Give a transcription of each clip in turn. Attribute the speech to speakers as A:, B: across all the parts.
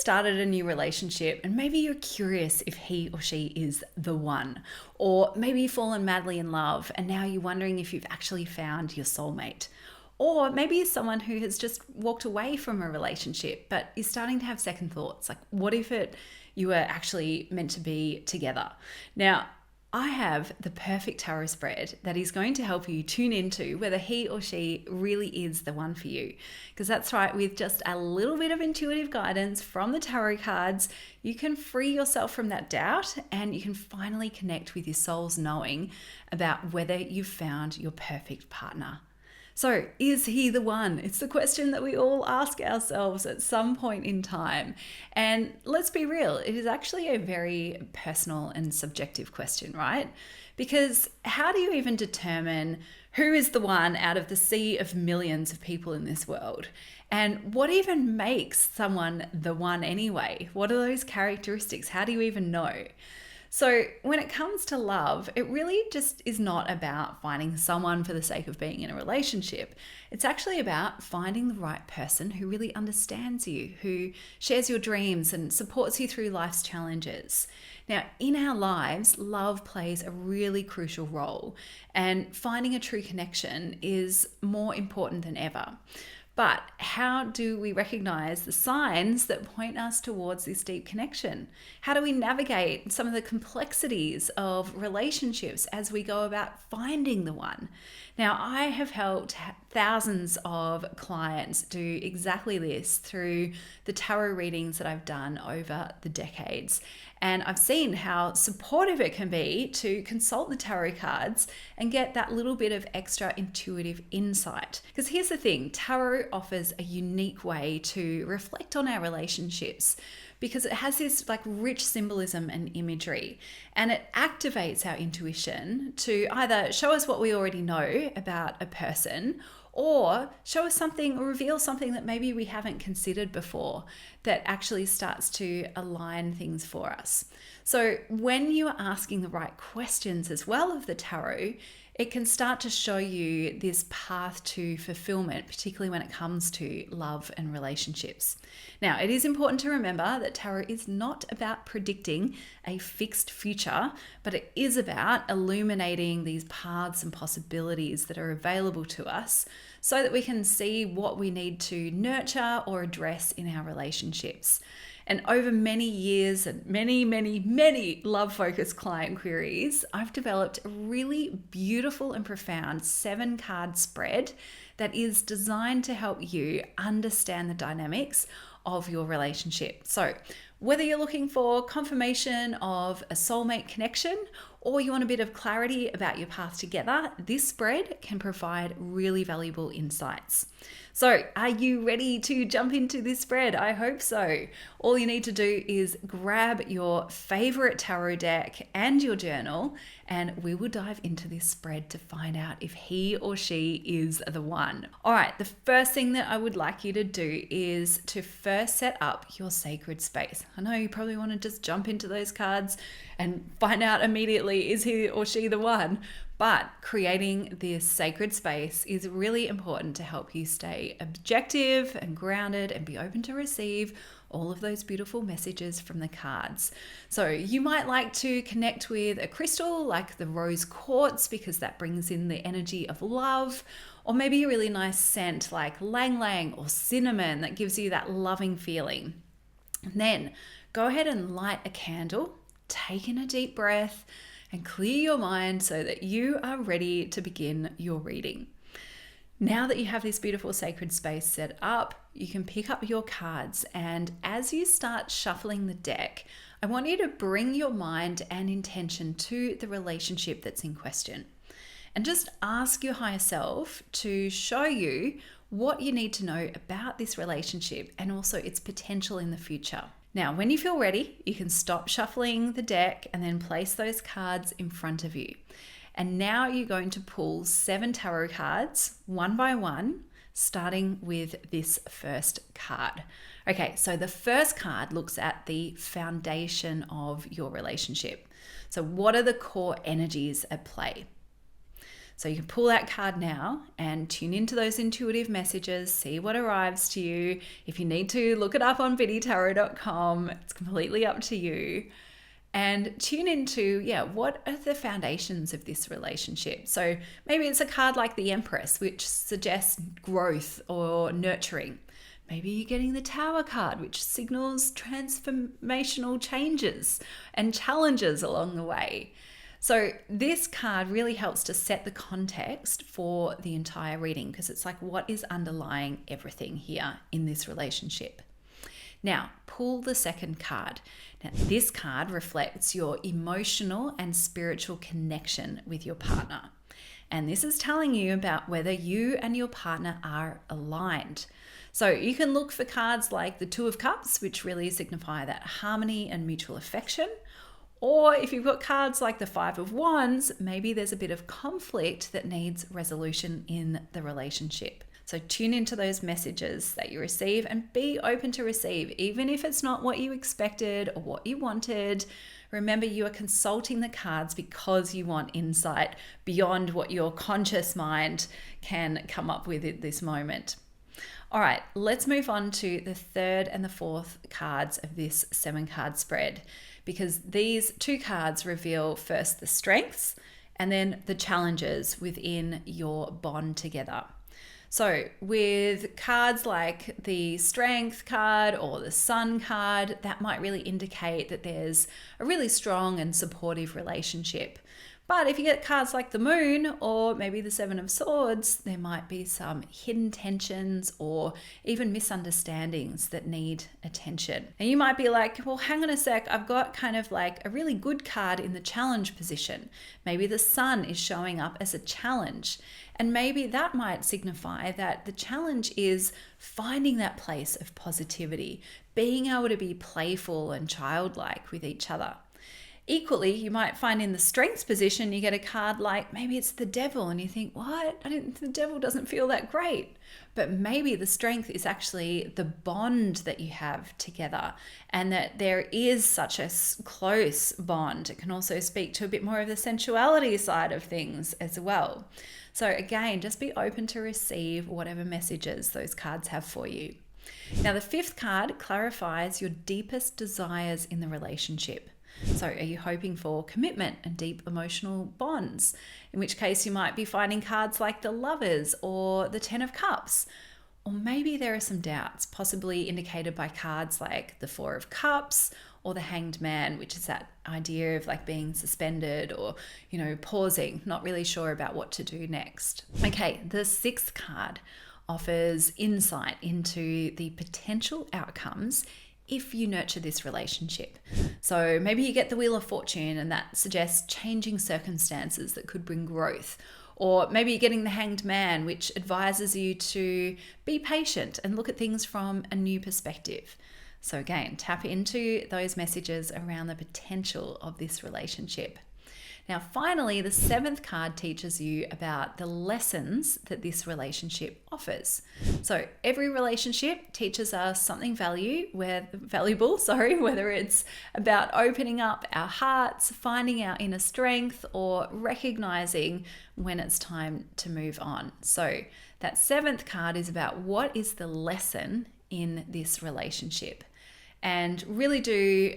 A: just started a new relationship and maybe you're curious if he or she is the one, or maybe you've fallen madly in love and now you're wondering if you've actually found your soulmate. Or maybe you're someone who has just walked away from a relationship, but is starting to have second thoughts. Like, what if you were actually meant to be together? Now, I have the perfect tarot spread that is going to help you tune into whether he or she really is the one for you. Because that's right, with just a little bit of intuitive guidance from the tarot cards, you can free yourself from that doubt and you can finally connect with your soul's knowing about whether you've found your perfect partner. So, is he the one? It's the question that we all ask ourselves at some point in time. And let's be real, it is actually a very personal and subjective question, right? Because how do you even determine who is the one out of the sea of millions of people in this world? And what even makes someone the one anyway? What are those characteristics? How do you even know? So when it comes to love, it really just is not about finding someone for the sake of being in a relationship. It's actually about finding the right person who really understands you, who shares your dreams and supports you through life's challenges. Now, in our lives, love plays a really crucial role, and finding a true connection is more important than ever. But how do we recognize the signs that point us towards this deep connection? How do we navigate some of the complexities of relationships as we go about finding the one? Now, I have helped thousands of clients do exactly this through the tarot readings that I've done over the decades. And I've seen how supportive it can be to consult the tarot cards and get that little bit of extra intuitive insight. Because here's the thing, tarot offers a unique way to reflect on our relationships because it has this like rich symbolism and imagery, and it activates our intuition to either show us what we already know about a person or show us something or reveal something that maybe we haven't considered before that actually starts to align things for us. So when you are asking the right questions as well of the tarot, it can start to show you this path to fulfillment, particularly when it comes to love and relationships. Now, it is important to remember that tarot is not about predicting a fixed future, but it is about illuminating these paths and possibilities that are available to us so that we can see what we need to nurture or address in our relationships. And over many years and many love-focused client queries, I've developed a really beautiful and profound 7-card spread that is designed to help you understand the dynamics of your relationship. So whether you're looking for confirmation of a soulmate connection or you want a bit of clarity about your path together, this spread can provide really valuable insights. So are you ready to jump into this spread? I hope so. All you need to do is grab your favorite tarot deck and your journal, and we will dive into this spread to find out if he or she is the one. All right, the first thing that I would like you to do is to first set up your sacred space. I know you probably want to just jump into those cards and find out immediately, is he or she the one? But creating this sacred space is really important to help you stay objective and grounded and be open to receive all of those beautiful messages from the cards. So you might like to connect with a crystal like the rose quartz because that brings in the energy of love, or maybe a really nice scent like lang lang or cinnamon that gives you that loving feeling. And then go ahead and light a candle, take in a deep breath, and clear your mind so that you are ready to begin your reading. Now that you have this beautiful sacred space set up, you can pick up your cards, and as you start shuffling the deck, I want you to bring your mind and intention to the relationship that's in question. And just ask your higher self to show you what you need to know about this relationship and also its potential in the future. Now, when you feel ready, you can stop shuffling the deck and then place those cards in front of you. And now you're going to pull 7 tarot cards, one by one, starting with this first card. Okay, so the first card looks at the foundation of your relationship. So what are the core energies at play? So you can pull that card now and tune into those intuitive messages, see what arrives to you. If you need to, look it up on biddytarot.com. It's completely up to you. And tune into, what are the foundations of this relationship? So maybe it's a card like the Empress, which suggests growth or nurturing. Maybe you're getting the Tower card, which signals transformational changes and challenges along the way. So this card really helps to set the context for the entire reading, because it's like, what is underlying everything here in this relationship? Now, pull the second card. Now, this card reflects your emotional and spiritual connection with your partner. And this is telling you about whether you and your partner are aligned. So you can look for cards like the Two of Cups, which really signify that harmony and mutual affection. Or if you've got cards like the Five of Wands, maybe there's a bit of conflict that needs resolution in the relationship. So tune into those messages that you receive and be open to receive, even if it's not what you expected or what you wanted. Remember, you are consulting the cards because you want insight beyond what your conscious mind can come up with at this moment. All right, let's move on to the third and the fourth cards of this 7-card spread, because these 2 cards reveal first the strengths and then the challenges within your bond together. So with cards like the Strength card or the Sun card, that might really indicate that there's a really strong and supportive relationship. But if you get cards like the Moon or maybe the Seven of Swords, there might be some hidden tensions or even misunderstandings that need attention. And you might be like, well, hang on a sec, I've got kind of like a really good card in the challenge position. Maybe the Sun is showing up as a challenge. And maybe that might signify that the challenge is finding that place of positivity, being able to be playful and childlike with each other. Equally, you might find in the strengths position, you get a card like maybe it's the Devil and you think, what? The Devil doesn't feel that great. But maybe the strength is actually the bond that you have together, and that there is such a close bond. It can also speak to a bit more of the sensuality side of things as well. So again, just be open to receive whatever messages those cards have for you. Now, the 5th card clarifies your deepest desires in the relationship. So are you hoping for commitment and deep emotional bonds? In which case you might be finding cards like the Lovers or the 10 of Cups. Or maybe there are some doubts, possibly indicated by cards like the 4 of Cups or the Hanged Man, which is that idea of like being suspended or, pausing, not really sure about what to do next. Okay, the 6th card offers insight into the potential outcomes if you nurture this relationship. So maybe you get the Wheel of Fortune, and that suggests changing circumstances that could bring growth. Or maybe you're getting the Hanged Man, which advises you to be patient and look at things from a new perspective. So again, tap into those messages around the potential of this relationship. Now, finally, the 7th card teaches you about the lessons that this relationship offers. So every relationship teaches us something valuable, whether it's about opening up our hearts, finding our inner strength, or recognizing when it's time to move on. So that 7th card is about what is the lesson in this relationship. And really do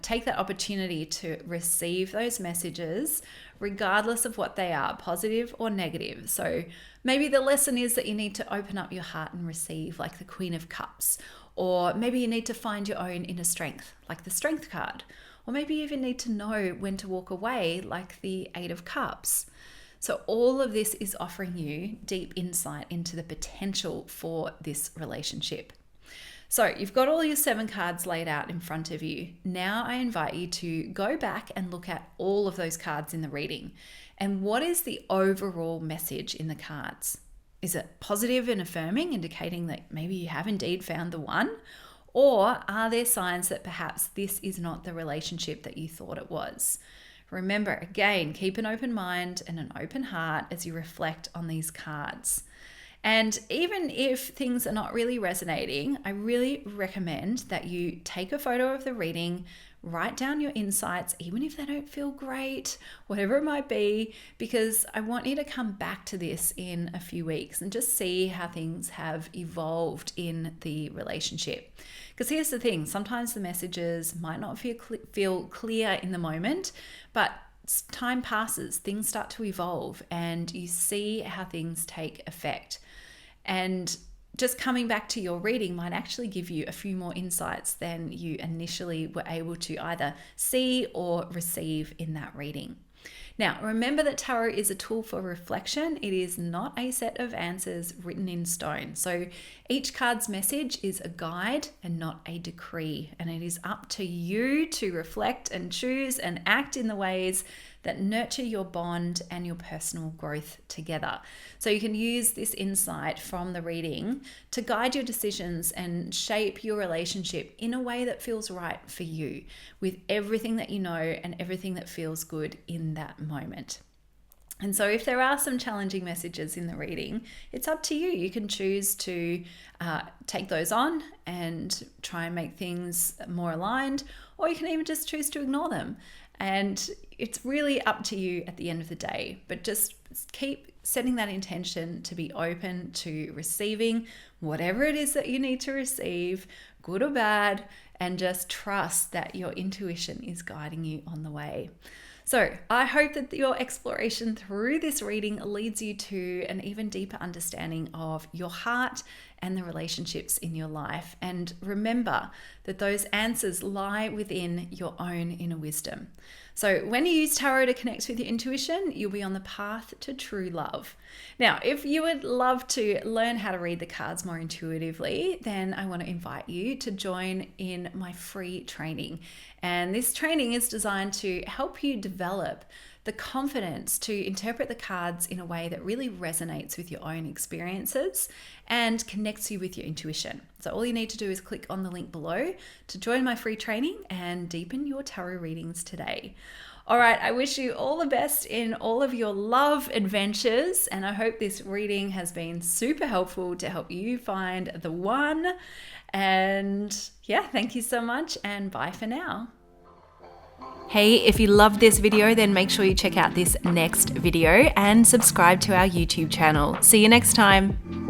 A: take that opportunity to receive those messages, regardless of what they are, positive or negative. So maybe the lesson is that you need to open up your heart and receive, like the Queen of Cups. Or maybe you need to find your own inner strength, like the Strength card. Or maybe you even need to know when to walk away, like the 8 of Cups. So all of this is offering you deep insight into the potential for this relationship. So you've got all your 7 cards laid out in front of you. Now I invite you to go back and look at all of those cards in the reading. And what is the overall message in the cards? Is it positive and affirming, indicating that maybe you have indeed found the one? Or are there signs that perhaps this is not the relationship that you thought it was? Remember, again, keep an open mind and an open heart as you reflect on these cards. And even if things are not really resonating, I really recommend that you take a photo of the reading, write down your insights, even if they don't feel great, whatever it might be, because I want you to come back to this in a few weeks and just see how things have evolved in the relationship. Because here's the thing, sometimes the messages might not feel clear in the moment, but time passes, things start to evolve, and you see how things take effect. And just coming back to your reading might actually give you a few more insights than you initially were able to either see or receive in that reading. Now, remember that tarot is a tool for reflection. It is not a set of answers written in stone. So each card's message is a guide and not a decree. And it is up to you to reflect and choose and act in the ways that nurture your bond and your personal growth together. So you can use this insight from the reading to guide your decisions and shape your relationship in a way that feels right for you, with everything that you know and everything that feels good in that moment. And so if there are some challenging messages in the reading, it's up to you. You can choose to take those on and try and make things more aligned, or you can even just choose to ignore them. And it's really up to you at the end of the day, but just keep setting that intention to be open to receiving whatever it is that you need to receive, good or bad, and just trust that your intuition is guiding you on the way. So I hope that your exploration through this reading leads you to an even deeper understanding of your heart and the relationships in your life. And remember that those answers lie within your own inner wisdom. So when you use tarot to connect with your intuition, you'll be on the path to true love. Now, if you would love to learn how to read the cards more intuitively, then I want to invite you to join in my free training. And this training is designed to help you develop the confidence to interpret the cards in a way that really resonates with your own experiences and connects you with your intuition. So all you need to do is click on the link below to join my free training and deepen your tarot readings today. All right, I wish you all the best in all of your love adventures, and I hope this reading has been super helpful to help you find the one. And yeah, thank you so much, and bye for now. Hey, if you loved this video, then make sure you check out this next video and subscribe to our YouTube channel. See you next time.